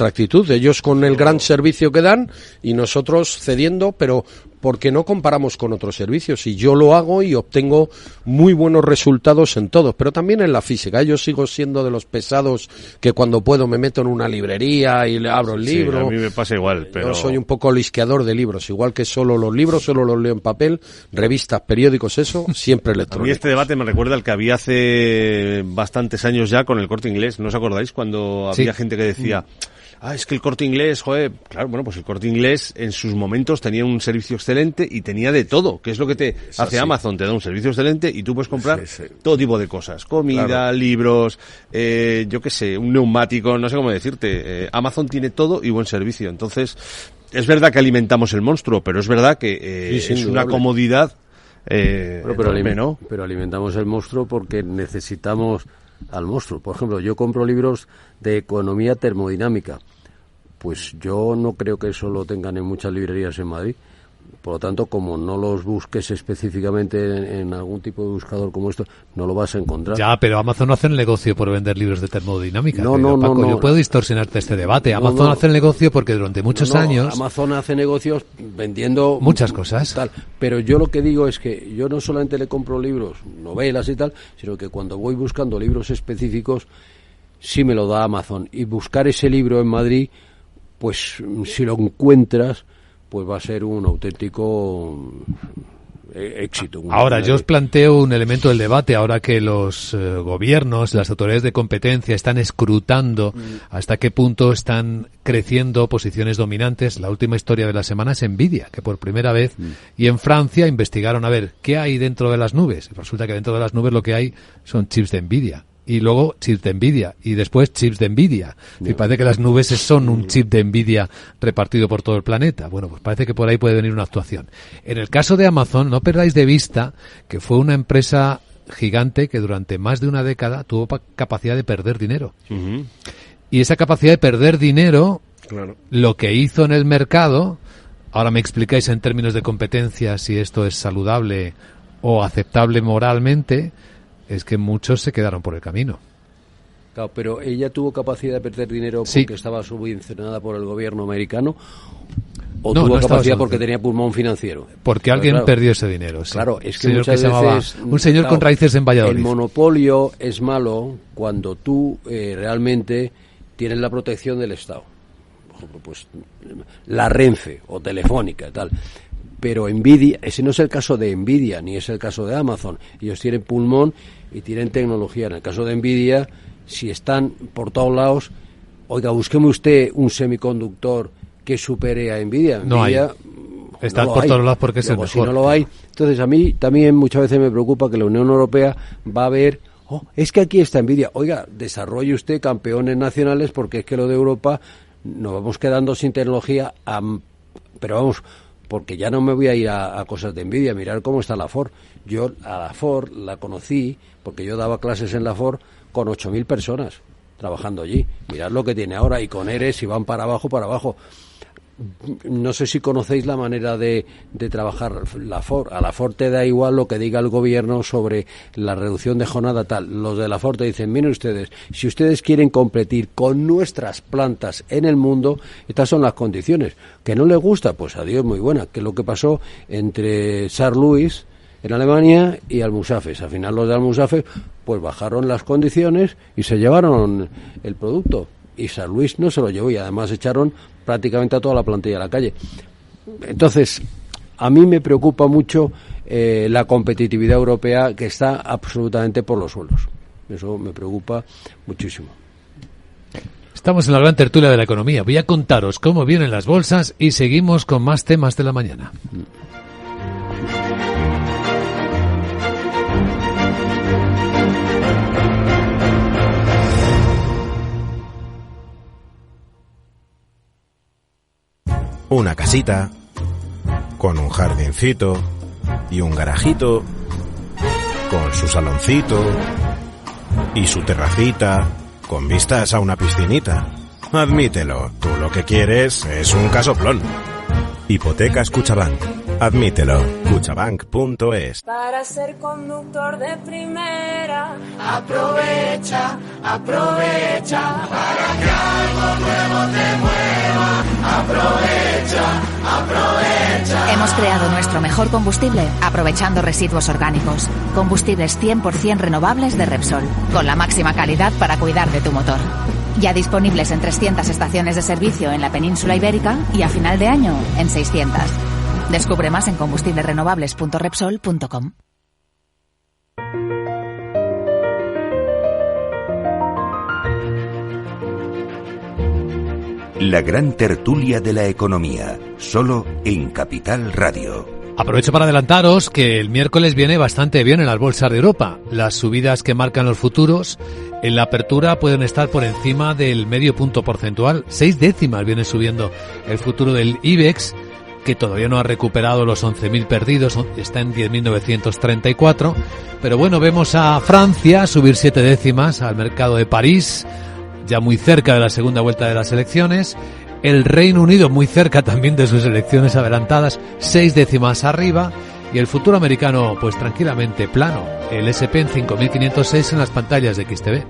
Speaker 15: actitud, ellos con el gran servicio que dan y nosotros cediendo, pero porque no comparamos con otros servicios, y yo lo hago y obtengo muy buenos resultados en todos, pero también en la física. Yo sigo siendo de los pesados que cuando puedo me meto en una librería y le abro el libro.
Speaker 17: A mí me pasa igual, pero
Speaker 15: yo soy un poco lisqueador de libros, igual que solo los libros, solo los leo en papel, revistas, periódicos, eso, siempre electrónico.
Speaker 17: A mí este debate me recuerda al que había hace bastantes años ya con el Corte Inglés, ¿no os acordáis? Cuando había gente que decía... es que el Corte Inglés, claro, bueno, pues el Corte Inglés en sus momentos tenía un servicio excelente y tenía de todo, que es lo que te hace Amazon, te da un servicio excelente y tú puedes comprar todo tipo de cosas, comida, libros, yo qué sé, un neumático, no sé cómo decirte, Amazon tiene todo y buen servicio, entonces es verdad que alimentamos el monstruo, pero es verdad que es una comodidad enorme, ¿no?
Speaker 16: Pero alimentamos el monstruo porque necesitamos al monstruo. Por ejemplo, yo compro libros de economía termodinámica. Pues yo no creo que eso lo tengan en muchas librerías en Madrid. Por lo tanto, como no los busques específicamente en algún tipo de buscador como esto, no lo vas a encontrar.
Speaker 1: Ya, pero Amazon no hace el negocio por vender libros de termodinámica.
Speaker 16: No,
Speaker 1: Paco, yo puedo distorsionarte este debate. Amazon hace el negocio porque durante muchos años...
Speaker 16: Amazon hace negocios vendiendo...
Speaker 1: muchas cosas.
Speaker 16: Tal. Pero yo lo que digo es que yo no solamente le compro libros, novelas y tal, sino que cuando voy buscando libros específicos, sí me lo da Amazon. Y buscar ese libro en Madrid, pues si lo encuentras... pues va a ser un auténtico éxito.
Speaker 1: Ahora, yo os planteo un elemento del debate, ahora que los gobiernos, las autoridades de competencia están escrutando hasta qué punto están creciendo posiciones dominantes. La última historia de la semana es Nvidia, que por primera vez, y en Francia investigaron a ver qué hay dentro de las nubes. Resulta que dentro de las nubes lo que hay son chips de Nvidia. Y luego chips de Nvidia, y después chips de Nvidia. Y parece que las nubes son un chip de Nvidia repartido por todo el planeta. Bueno, pues parece que por ahí puede venir una actuación. En el caso de Amazon, no perdáis de vista que fue una empresa gigante que durante más de una década tuvo capacidad de perder dinero. Y esa capacidad de perder dinero, lo que hizo en el mercado, ahora me explicáis en términos de competencia si esto es saludable o aceptable moralmente, es que muchos se quedaron por el camino.
Speaker 16: Claro, pero ella tuvo capacidad de perder dinero porque estaba subvencionada por el gobierno americano, o tuvo capacidad porque tenía pulmón financiero.
Speaker 1: Porque alguien perdió ese dinero. Sí.
Speaker 16: Claro, es que muchas veces
Speaker 1: un señor con raíces en Valladolid.
Speaker 16: El monopolio es malo cuando tú realmente tienes la protección del Estado. Por ejemplo, pues la Renfe o Telefónica y tal. Pero Nvidia, ese no es el caso de Nvidia, ni es el caso de Amazon. Ellos tienen pulmón y tienen tecnología. En el caso de Nvidia, si están por todos lados, oiga, búsqueme usted un semiconductor que supere a Nvidia.
Speaker 1: No hay. Están por todos lados porque es el mejor.
Speaker 16: Si no lo hay. Entonces, a mí también muchas veces me preocupa que la Unión Europea va a ver, es que aquí está Nvidia. Oiga, desarrolle usted campeones nacionales porque es que lo de Europa nos vamos quedando sin tecnología. Pero vamos... porque ya no me voy a ir a cosas de Nvidia, mirar cómo está la Ford. Yo a la Ford la conocí, porque yo daba clases en la Ford con 8.000 personas trabajando allí. Mirad lo que tiene ahora, y con ERES, si van para abajo, para abajo. No sé si conocéis la manera de trabajar la Ford. A la Ford te da igual lo que diga el gobierno sobre la reducción de jornada tal. Los de la Ford te dicen, miren ustedes, si ustedes quieren competir con nuestras plantas en el mundo, estas son las condiciones. Que no les gusta, pues adiós, muy buena. Que es lo que pasó entre Saarlouis en Alemania y Almusafes. Al final los de Almusafes pues bajaron las condiciones y se llevaron el producto. Y Saarlouis no se lo llevó, y además echaron prácticamente a toda la plantilla a la calle. Entonces, a mí me preocupa mucho la competitividad europea, que está absolutamente por los suelos. Eso me preocupa muchísimo.
Speaker 1: Estamos en la gran tertulia de la economía. Voy a contaros cómo vienen las bolsas y seguimos con más temas de la mañana.
Speaker 18: una casita, con un jardincito y un garajito, con su saloncito y su terracita, con vistas a una piscinita. Admítelo, tú lo que quieres es un casoplón. Hipotecas Cuchabank. Admítelo. Cuchabank.es.
Speaker 19: Para ser conductor de primera, aprovecha, aprovecha, para que algo nuevo te mueva, aprovecha, aprovecha.
Speaker 20: Hemos creado nuestro mejor combustible aprovechando residuos orgánicos. Combustibles 100% renovables de Repsol, con la máxima calidad para cuidar de tu motor. Ya disponibles en 300 estaciones de servicio en la península ibérica y a final de año en 600. Descubre más en combustiblesrenovables.repsol.com.
Speaker 2: La gran tertulia de la economía, solo en Capital Radio.
Speaker 1: Aprovecho para adelantaros que el miércoles viene bastante bien en las bolsas de Europa. Las subidas que marcan los futuros en la apertura pueden estar por encima del medio punto porcentual. 6 décimas viene subiendo el futuro del IBEX, que todavía no ha recuperado los 11.000 perdidos, está en 10.934. Pero bueno, vemos a Francia subir 7 décimas, al mercado de París, ya muy cerca de la segunda vuelta de las elecciones. El Reino Unido muy cerca también de sus elecciones adelantadas, 6 décimas arriba, y el futuro americano pues tranquilamente plano, el S&P en 5.506 en las pantallas de XTV.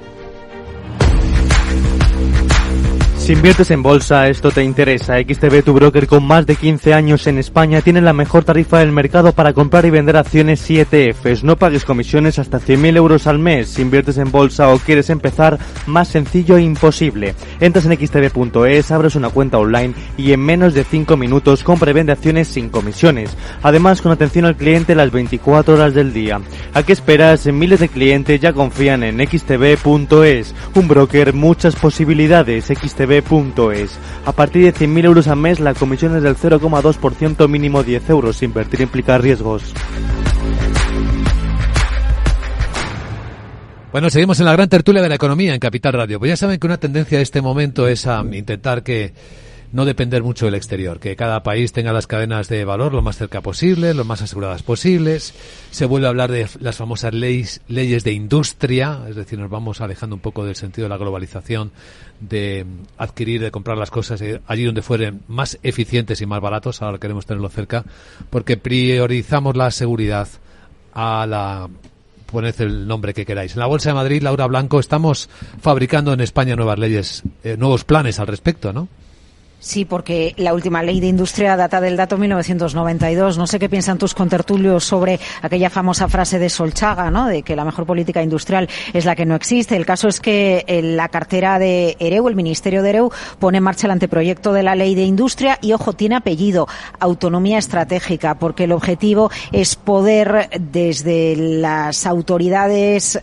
Speaker 21: Si inviertes en bolsa, esto te interesa. XTB, tu broker con más de 15 años en España, tiene la mejor tarifa del mercado para comprar y vender acciones y ETFs. No pagues comisiones hasta 100.000 euros al mes. Si inviertes en bolsa o quieres empezar, más sencillo e imposible. Entras en xtb.es, abres una cuenta online y en menos de 5 minutos compra y vende acciones sin comisiones. Además, con atención al cliente las 24 horas del día. ¿A qué esperas? Miles de clientes ya confían en xtb.es. Un broker, muchas posibilidades. xtb.es. A partir de 100.000 euros al mes, la comisión es del 0,2%, mínimo 10 euros. Invertir implica riesgos.
Speaker 1: Bueno, seguimos en la gran tertulia de la economía en Capital Radio. Pues ya saben que una tendencia de este momento es a intentar no depender mucho del exterior, que cada país tenga las cadenas de valor lo más cerca posible, lo más aseguradas posibles. Se vuelve a hablar de las famosas leyes de industria, es decir, nos vamos alejando un poco del sentido de la globalización, de adquirir, de comprar las cosas allí donde fueren más eficientes y más baratos. Ahora queremos tenerlo cerca, porque priorizamos la seguridad poned el nombre que queráis. En la Bolsa de Madrid, Laura Blanco, estamos fabricando en España nuevas leyes, nuevos planes al respecto, ¿no?
Speaker 22: Sí, porque la última ley de industria data del dato 1992. No sé qué piensan tus contertulios sobre aquella famosa frase de Solchaga, ¿no?, de que la mejor política industrial es la que no existe. El caso es que la cartera de Ereu, el Ministerio de Ereu, pone en marcha el anteproyecto de la ley de industria y, ojo, tiene apellido, autonomía estratégica, porque el objetivo es poder, desde las autoridades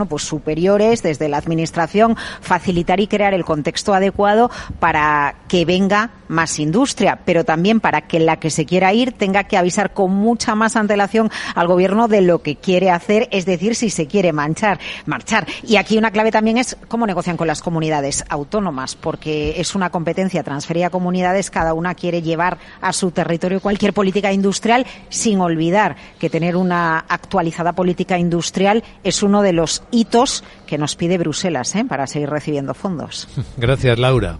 Speaker 22: pues superiores, desde la administración, facilitar y crear el contexto adecuado para que venga más industria, pero también para que la que se quiera ir tenga que avisar con mucha más antelación al gobierno de lo que quiere hacer, es decir, si se quiere marchar. Y aquí una clave también es cómo negocian con las comunidades autónomas, porque es una competencia transferida a comunidades, cada una quiere llevar a su territorio cualquier política industrial, sin olvidar que tener una actualizada política industrial es uno de los hitos que nos pide Bruselas, para seguir recibiendo fondos.
Speaker 1: Gracias, Laura.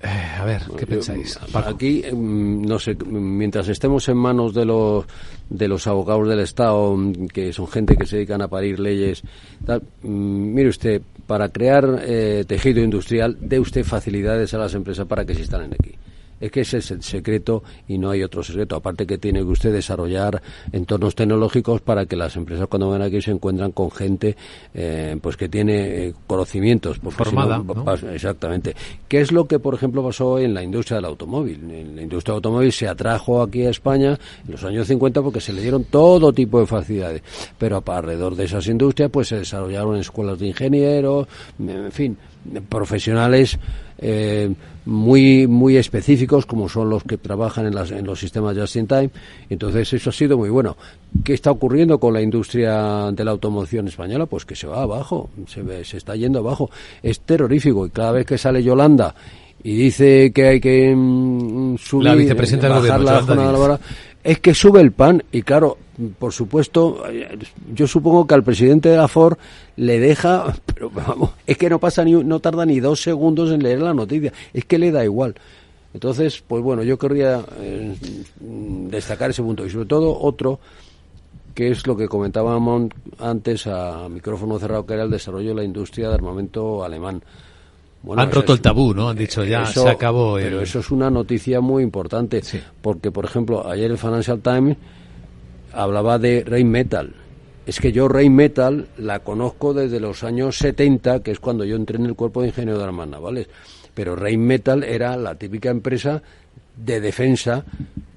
Speaker 1: A ver, ¿qué pensáis?
Speaker 16: Aquí, no sé, mientras estemos en manos de los abogados del Estado, que son gente que se dedican a parir leyes, tal, mire usted, para crear tejido industrial, dé usted facilidades a las empresas para que se instalen aquí. Es que ese es el secreto y no hay otro secreto. Aparte que tiene que usted desarrollar entornos tecnológicos para que las empresas cuando van aquí se encuentran con gente pues que tiene conocimientos.
Speaker 1: Formada,
Speaker 16: si no, ¿no? Exactamente. ¿Qué es lo que, por ejemplo, pasó en la industria del automóvil? En la industria del automóvil se atrajo aquí a España en los años 50 porque se le dieron todo tipo de facilidades. Pero alrededor de esas industrias pues se desarrollaron escuelas de ingenieros, en fin, profesionales muy específicos, como son los que trabajan en los sistemas just in time. Entonces eso ha sido muy bueno. ¿Qué está ocurriendo con la industria de la automoción española? Pues que se va abajo, se está yendo abajo. Es terrorífico, y cada vez que sale Yolanda y dice que hay que subir,
Speaker 1: la vicepresidenta del
Speaker 16: bajar
Speaker 1: gobierno,
Speaker 16: la jornada laboral, es que sube el pan. Y claro, por supuesto, yo supongo que al presidente de la Ford le deja, pero vamos, es que no tarda ni 2 segundos en leer la noticia, es que le da igual. Entonces, pues bueno, yo querría destacar ese punto, y sobre todo otro, que es lo que comentábamos antes a micrófono cerrado, que era el desarrollo de la industria de armamento alemán. Bueno,
Speaker 1: han roto el tabú, ¿no? Han dicho ya, eso, se acabó.
Speaker 16: Pero eso es una noticia muy importante, sí. Porque, por ejemplo, ayer el Financial Times hablaba de Rheinmetall. Es que yo Rheinmetall la conozco desde los años 70, que es cuando yo entré en el Cuerpo de Ingenieros de Armas Navales. Pero Rheinmetall era la típica empresa de defensa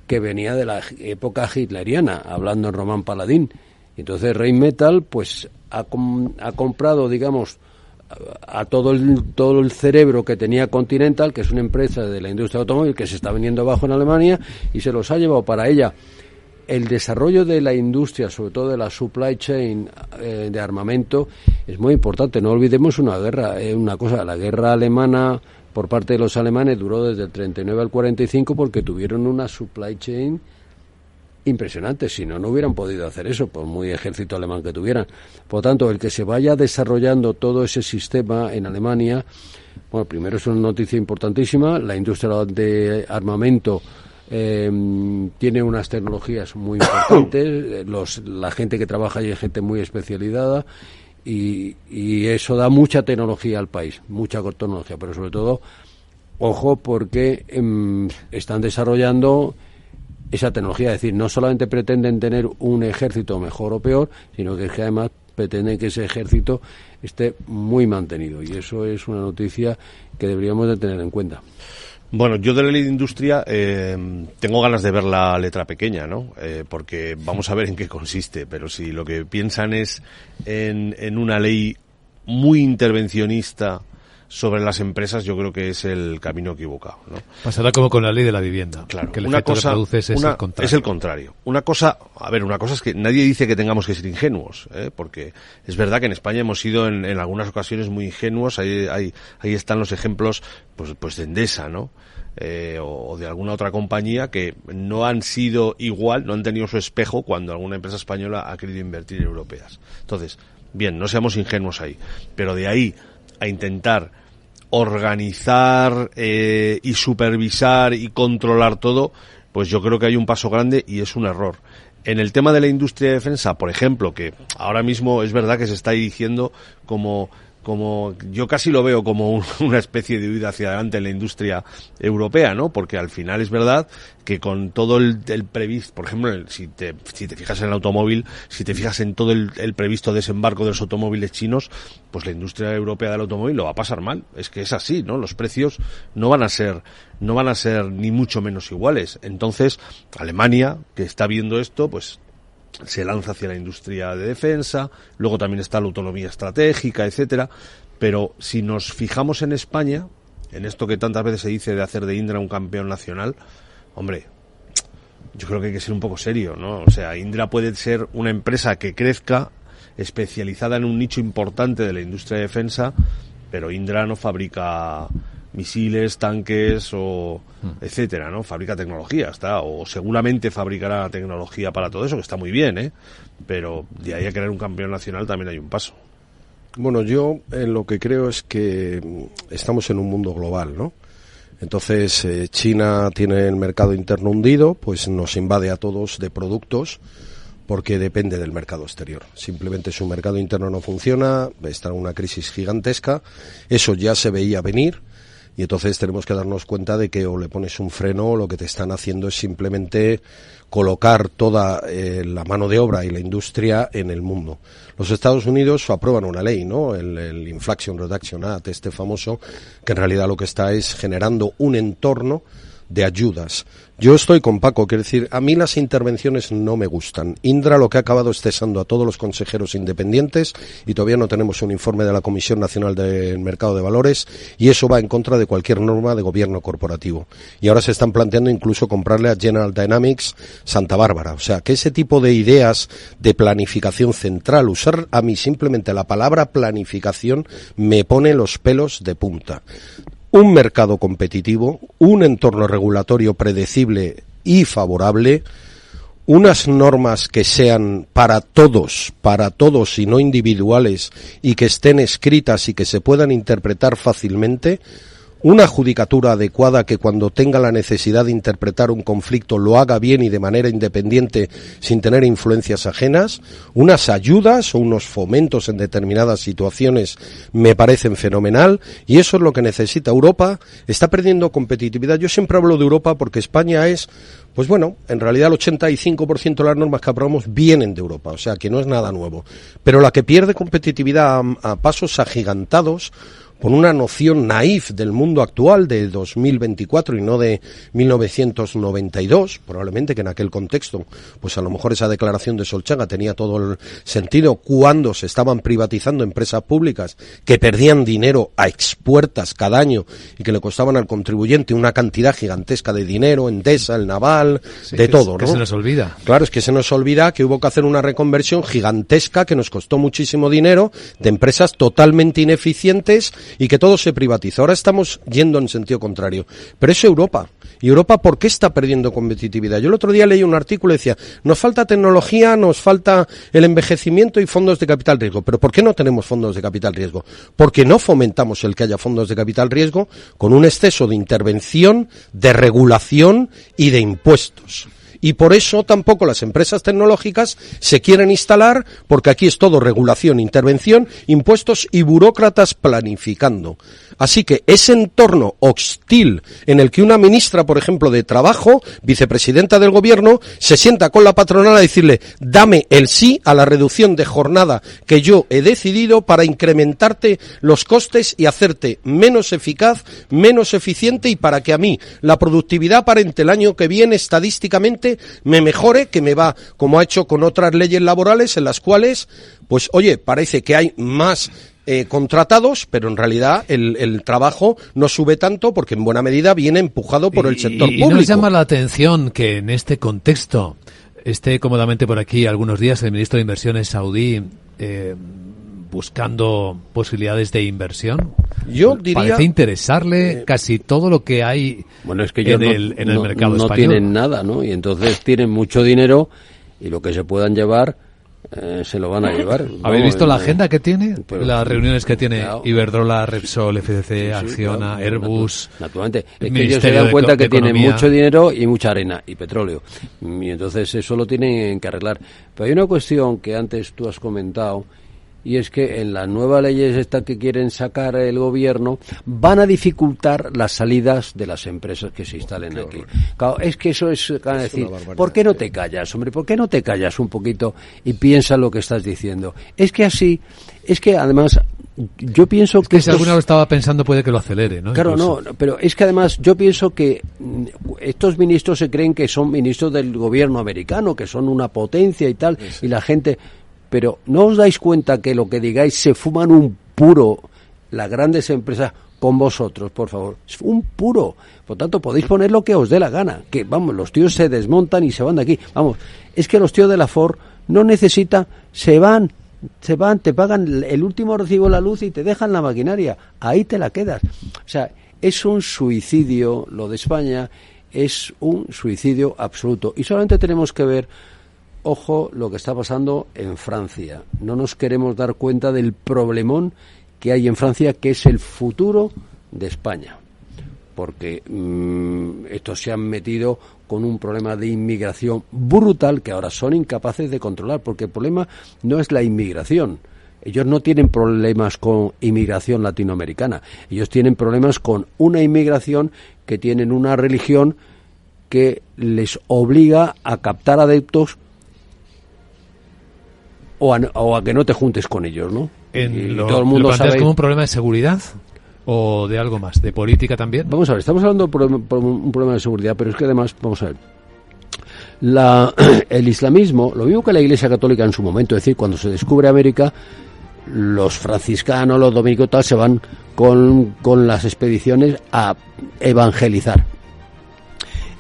Speaker 16: que venía de la época hitleriana, hablando en Román Paladín. Entonces Rheinmetall pues ha comprado, digamos, a todo el cerebro que tenía Continental, que es una empresa de la industria automóvil que se está viniendo abajo en Alemania, y se los ha llevado para ella. El desarrollo de la industria, sobre todo de la supply chain de armamento, es muy importante. No olvidemos una cosa, la guerra alemana por parte de los alemanes duró desde el 39 al 45 porque tuvieron una supply chain impresionante. Si no, no hubieran podido hacer eso, por muy ejército alemán que tuvieran. Por lo tanto, el que se vaya desarrollando todo ese sistema en Alemania, bueno, primero es una noticia importantísima. La industria de armamento tiene unas tecnologías muy importantes. La gente que trabaja allí es gente muy especializada. Y eso da mucha tecnología al país, mucha tecnología, pero sobre todo, ojo, porque están desarrollando esa tecnología, es decir, no solamente pretenden tener un ejército mejor o peor, sino que además pretenden que ese ejército esté muy mantenido, y eso es una noticia que deberíamos de tener en cuenta.
Speaker 17: Bueno, yo de la ley de industria tengo ganas de ver la letra pequeña, ¿no? Porque vamos a ver en qué consiste, pero si lo que piensan es en una ley muy intervencionista sobre las empresas, yo creo que es el camino equivocado, ¿no?
Speaker 1: Pasará como con la ley de la vivienda.
Speaker 17: Claro,
Speaker 1: que el efecto que produce es el contrario.
Speaker 17: Es el contrario. Una cosa es que nadie dice que tengamos que ser ingenuos, porque es verdad que en España hemos sido en algunas ocasiones muy ingenuos. Ahí están los ejemplos, pues de Endesa, ¿no? O de alguna otra compañía que no han sido igual, no han tenido su espejo cuando alguna empresa española ha querido invertir en europeas. Entonces, bien, no seamos ingenuos ahí, pero de ahí a intentar organizar y supervisar y controlar todo, pues yo creo que hay un paso grande y es un error. En el tema de la industria de defensa, por ejemplo, que ahora mismo es verdad que se está dirigiendo como yo casi lo veo como una especie de huida hacia adelante en la industria europea, ¿no? Porque al final es verdad que con todo el previsto, por ejemplo, si te fijas en el automóvil, si te fijas en todo el previsto desembarco de los automóviles chinos, pues la industria europea del automóvil lo va a pasar mal. Es que es así, ¿no? Los precios no van a ser ni mucho menos iguales. Entonces, Alemania, que está viendo esto, pues se lanza hacia la industria de defensa. Luego también está la autonomía estratégica, etcétera. Pero si nos fijamos en España, en esto que tantas veces se dice de hacer de Indra un campeón nacional, hombre, yo creo que hay que ser un poco serio, ¿no? O sea, Indra puede ser una empresa que crezca, especializada en un nicho importante de la industria de defensa, pero Indra no fabrica misiles, tanques o etcétera, ¿no? Fabrica tecnología, o seguramente fabricará tecnología para todo eso, que está muy bien, pero de ahí a crear un campeón nacional también hay un paso.
Speaker 15: Bueno, yo lo que creo es que estamos en un mundo global, ¿no? Entonces, China tiene el mercado interno hundido, pues nos invade a todos de productos, porque depende del mercado exterior. Simplemente su mercado interno no funciona, está en una crisis gigantesca, eso ya se veía venir. Y entonces tenemos que darnos cuenta de que o le pones un freno o lo que te están haciendo es simplemente colocar toda la mano de obra y la industria en el mundo. Los Estados Unidos aprueban una ley, ¿no? El Inflation Reduction Act, este famoso, que en realidad lo que está es generando un entorno de ayudas. Yo estoy con Paco, quiero decir, a mí las intervenciones no me gustan. Indra lo que ha acabado es cesando a todos los consejeros independientes y todavía no tenemos un informe de la Comisión Nacional del Mercado de Valores y eso va en contra de cualquier norma de gobierno corporativo. Y ahora se están planteando incluso comprarle a General Dynamics Santa Bárbara. O sea, que ese tipo de ideas de planificación central, usar a mí simplemente la palabra planificación me pone los pelos de punta. un mercado competitivo, un entorno regulatorio predecible y favorable, unas normas que sean para todos y no individuales, y que estén escritas y que se puedan interpretar fácilmente, una judicatura adecuada que cuando tenga la necesidad de interpretar un conflicto lo haga bien y de manera independiente sin tener influencias ajenas, unas ayudas o unos fomentos en determinadas situaciones me parecen fenomenal, y eso es lo que necesita Europa. Está perdiendo competitividad. Yo siempre hablo de Europa porque España es, pues bueno, en realidad el 85% de las normas que aprobamos vienen de Europa, o sea que no es nada nuevo. Pero la que pierde competitividad a pasos agigantados, con una noción naif del mundo actual de 2024 y no de 1992, probablemente que en aquel contexto, pues a lo mejor esa declaración de Solchaga tenía todo el sentido cuando se estaban privatizando empresas públicas que perdían dinero a expuertas cada año y que le costaban al contribuyente una cantidad gigantesca de dinero, Endesa, el Naval, sí, de todo, ¿no?
Speaker 1: Que se nos olvida.
Speaker 15: Claro, es que se nos olvida que hubo que hacer una reconversión gigantesca que nos costó muchísimo dinero, de empresas totalmente ineficientes, y que todo se privatiza. Ahora estamos yendo en sentido contrario. Pero es Europa. ¿Y Europa por qué está perdiendo competitividad? Yo el otro día leí un artículo y decía, nos falta tecnología, nos falta el envejecimiento y fondos de capital riesgo. ¿Pero por qué no tenemos fondos de capital riesgo? Porque no fomentamos el que haya fondos de capital riesgo con un exceso de intervención, de regulación y de impuestos. Y por eso tampoco las empresas tecnológicas se quieren instalar, porque aquí es todo regulación, intervención, impuestos y burócratas planificando. Así que ese entorno hostil en el que una ministra, por ejemplo, de Trabajo, vicepresidenta del Gobierno, se sienta con la patronal a decirle, dame el sí a la reducción de jornada que yo he decidido para incrementarte los costes y hacerte menos eficaz, menos eficiente, y para que a mí la productividad aparente el año que viene estadísticamente me mejore, que me va, como ha hecho con otras leyes laborales en las cuales, pues oye, parece que hay más contratados, pero en realidad el trabajo no sube tanto porque en buena medida viene empujado por el sector público.
Speaker 1: ¿Y nos llama la atención que en este contexto esté cómodamente por aquí algunos días el ministro de Inversiones saudí buscando posibilidades de inversión?
Speaker 15: Yo diría,
Speaker 1: parece interesarle casi todo lo que hay
Speaker 16: es que
Speaker 1: en el mercado español.
Speaker 16: No tienen nada, ¿no? Y entonces tienen mucho dinero y lo que se puedan llevar se lo van a llevar.
Speaker 1: ¿Habéis visto la agenda que tiene? Las reuniones que tiene Iberdrola, Repsol, FCC, Acciona, Airbus.
Speaker 16: Naturalmente. Es que ellos se dan cuenta que tienen mucho dinero y mucha arena y petróleo. Y entonces eso lo tienen que arreglar. Pero hay una cuestión que antes tú has comentado, y es que en las nuevas leyes estas que quieren sacar el gobierno van a dificultar las salidas de las empresas que se instalen aquí. Claro, es que eso es decir, ¿por qué no te callas, hombre? ¿Por qué no te callas un poquito y piensa lo que estás diciendo? Es que así, es que además yo pienso
Speaker 1: que si alguno lo estaba pensando puede que lo acelere, ¿no?
Speaker 16: Claro, no, pero es que además yo pienso que estos ministros se creen que son ministros del gobierno americano, que son una potencia y tal, y la gente... Pero ¿no os dais cuenta que lo que digáis se fuman un puro las grandes empresas con vosotros, por favor? Es un puro. Por tanto, podéis poner lo que os dé la gana. Que, vamos, los tíos se desmontan y se van de aquí. Vamos, es que los tíos de la Ford no necesitan, se van, te pagan el último recibo de la luz y te dejan la maquinaria. Ahí te la quedas. O sea, es un suicidio, lo de España es un suicidio absoluto. Y solamente tenemos que ver... Ojo lo que está pasando en Francia. No nos queremos dar cuenta del problemón que hay en Francia, que es el futuro de España. Porque estos se han metido con un problema de inmigración brutal que ahora son incapaces de controlar, porque el problema no es la inmigración. Ellos no tienen problemas con inmigración latinoamericana. Ellos tienen problemas con una inmigración que tienen una religión que les obliga a captar adeptos o a que no te juntes con ellos, ¿no?
Speaker 1: Todo el mundo ¿lo planteas como un problema de seguridad o de algo más? ¿De política también?
Speaker 16: Vamos a ver, estamos hablando de un problema de seguridad, pero es que además, vamos a ver, el islamismo, lo mismo que la Iglesia Católica en su momento, es decir, cuando se descubre América, los franciscanos, los dominicos, se van con las expediciones a evangelizar.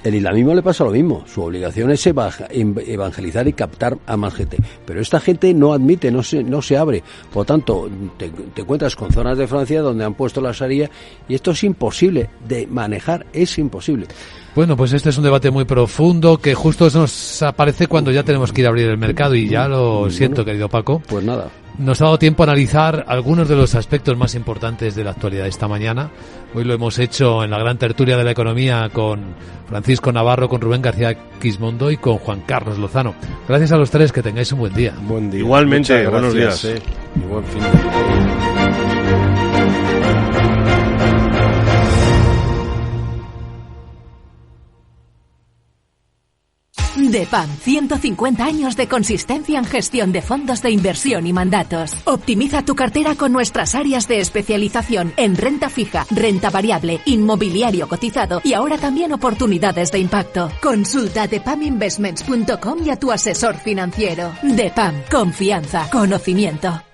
Speaker 16: El islamismo le pasa lo mismo. Su obligación es evangelizar y captar a más gente. Pero esta gente no admite, no se abre. Por lo tanto, te encuentras con zonas de Francia donde han puesto la Sharia y esto es imposible de manejar, es imposible.
Speaker 1: Bueno, pues este es un debate muy profundo que justo nos aparece cuando ya tenemos que ir a abrir el mercado y ya lo siento, querido Paco.
Speaker 16: Pues nada.
Speaker 1: Nos ha dado tiempo a analizar algunos de los aspectos más importantes de la actualidad esta mañana. Hoy lo hemos hecho en la gran tertulia de la economía con Francisco Navarro, con Rubén García Quismondo y con Juan Carlos Lozano. Gracias a los tres, que tengáis un buen día.
Speaker 15: Buen día.
Speaker 17: Igualmente, buenos días.
Speaker 15: Y buen fin de...
Speaker 3: DEPAM, 150 años de consistencia en gestión de fondos de inversión y mandatos. Optimiza tu cartera con nuestras áreas de especialización en renta fija, renta variable, inmobiliario cotizado y ahora también oportunidades de impacto. Consulta depaminvestments.com y a tu asesor financiero. DEPAM, confianza, conocimiento.